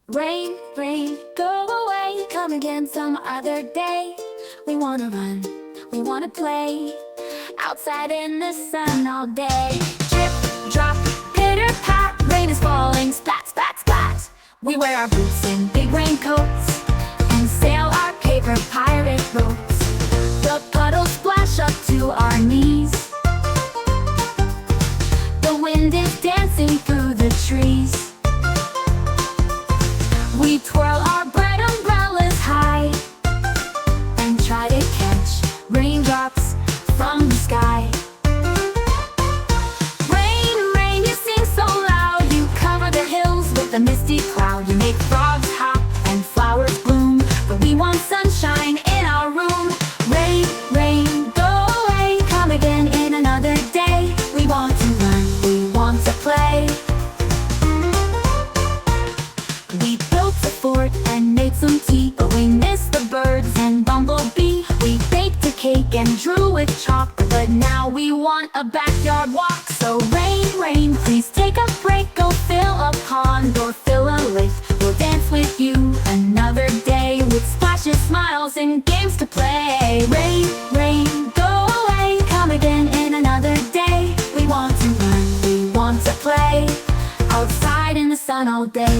Rain, rain, go away, come again some other day. We wanna run, we wanna play, outside in the sun all day. Drip, drop, pitter pat, rain is falling, splat, splat, splat. We wear our boots and big raincoats, and sail our paper pirate boats. The puddles splash up to our knees. The wind is dancing through the trees. We twirl our bright umbrellas high, and try to catch raindrops from the sky. Rain, rain, you sing so loud, you cover the hills with a misty cloud. You make frogs hop and flowers bloom, but we want sunshine in our room. Rain, rain, go away, come again in another day. We want to run, we want to play. We built a fort and made some tea, but we missed the birds and bumblebee. We baked a cake and drew with chalk, but now we want a backyard walk. So rain, rain, please take a break. Go fill a pond or fill a lake. We'll dance with you another day, with splashes, smiles, and games to play. Rain, rain, go away, come again in another day. We want to run, we want to play, outside in the sun all day.